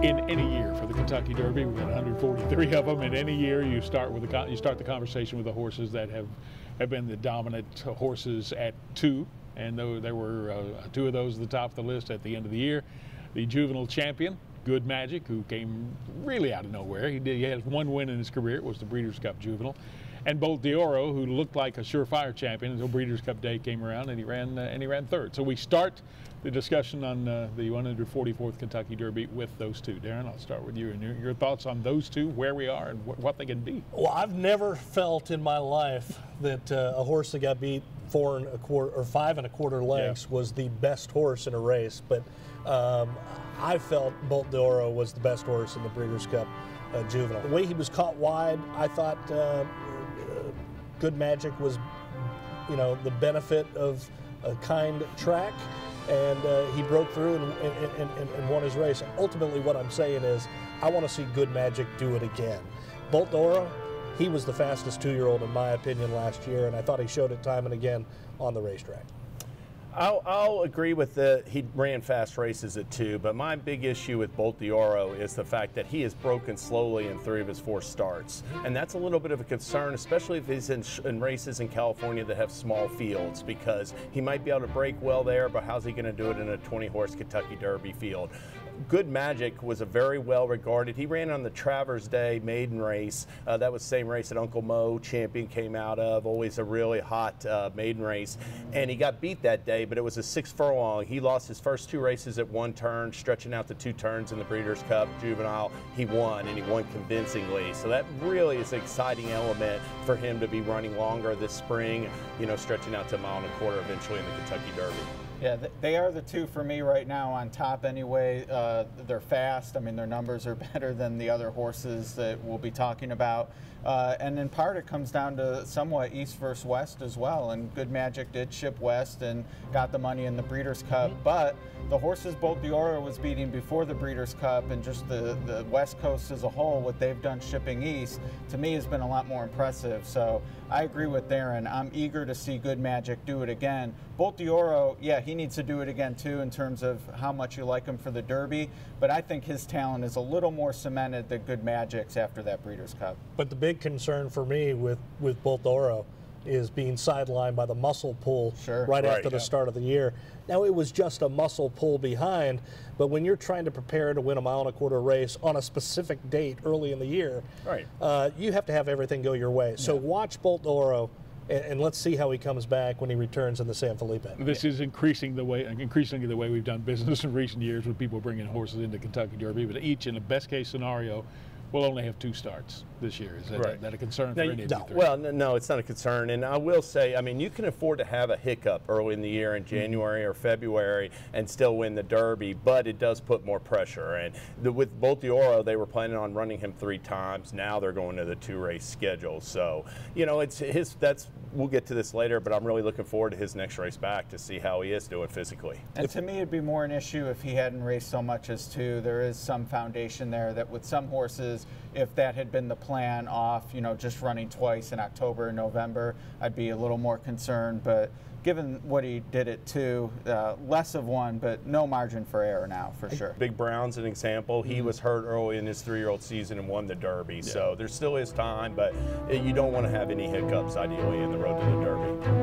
in any year for the Kentucky Derby. We've got 143 of them. In any year, you start the conversation with the horses that have been the dominant horses at 2, and there were 2 of those at the top of the list at the end of the year. The juvenile champion, Good Magic, who came really out of nowhere. He had 1 win in his career. It was the Breeders' Cup Juvenile. And Bolt d'Oro, who looked like a surefire champion until Breeders' Cup Day came around, and he ran 3rd. So we start the discussion on the 144th Kentucky Derby with those 2. Darren, I'll start with you and your thoughts on those 2, where we are, and what they can be. Well, I've never felt in my life that a horse that got beat 4 1/4 or 5 1/4 lengths was the best horse in a race, but I felt Bolt d'Oro was the best horse in the Breeders' Cup Juvenile. The way he was caught wide, I thought Good Magic was, the benefit of a kind track, and he broke through and won his race. And ultimately, what I'm saying is, I want to see Good Magic do it again. Bolt d'Oro, he was the fastest 2-year-old in my opinion last year, and I thought he showed it time and again on the racetrack. I'll agree with he ran fast races at 2, but my big issue with Bolt d'Oro is the fact that he has broken slowly in 3 of his 4 starts. And that's a little bit of a concern, especially if he's in races in California that have small fields, because he might be able to break well there, but how's he going to do it in a 20-horse Kentucky Derby field? Good Magic was a very well regarded. He ran on the Travers Day maiden race. That was the same race that Uncle Mo champion came out of, always a really hot maiden race. And he got beat that day, but it was a 6 furlong. He lost his first 2 races at 1 turn, stretching out to 2 turns in the Breeders' Cup Juvenile. He won, and he won convincingly. So that really is an exciting element for him to be running longer this spring, stretching out to 1.25 miles eventually in the Kentucky Derby. Yeah, they are the 2 for me right now on top anyway. They're fast. I mean, their numbers are better than the other horses that we'll be talking about. And in part, it comes down to somewhat East versus West as well. And Good Magic did ship West and got the money in the Breeders' Cup. But the horses Bolt d'Oro was beating before the Breeders' Cup, and just the West Coast as a whole, what they've done shipping east, to me has been a lot more impressive. So I agree with Darren. I'm eager to see Good Magic do it again. Bolt d'Oro, yeah, he needs to do it again too in terms of how much you like him for the Derby, but I think his talent is a little more cemented than Good Magic's after that Breeders' Cup. But the big concern for me with Bolt d'Oro is being sidelined by the muscle pull right after the start of the year. Now, it was just a muscle pull behind, but when you're trying to prepare to win a 1.25 mile race on a specific date early in the year, you have to have everything go your way. So watch Bolt d'Oro, and let's see how he comes back when he returns in the San Felipe. This is increasingly the way we've done business in recent years with people bringing horses into Kentucky Derby, but each, in a best-case scenario, will only have 2 starts this year. Is that a concern for any of you? Well, no, it's not a concern. And I will say, I mean, you can afford to have a hiccup early in the year in January or February and still win the Derby, but it does put more pressure. And with Bolt d'Oro, they were planning on running him 3 times. Now they're going to the 2-race schedule. So, we'll get to this later, but I'm really looking forward to his next race back to see how he is doing physically. And to me, it'd be more an issue if he hadn't raced so much as 2. There is some foundation there that with some horses, if that had been the plan off, just running twice in October and November, I'd be a little more concerned. But given what he did at 2, less of 1, but no margin for error now, for sure. Big Brown's an example. He was hurt early in his 3-year-old season and won the Derby. So there still is time, but you don't want to have any hiccups, ideally, in the road to the Derby.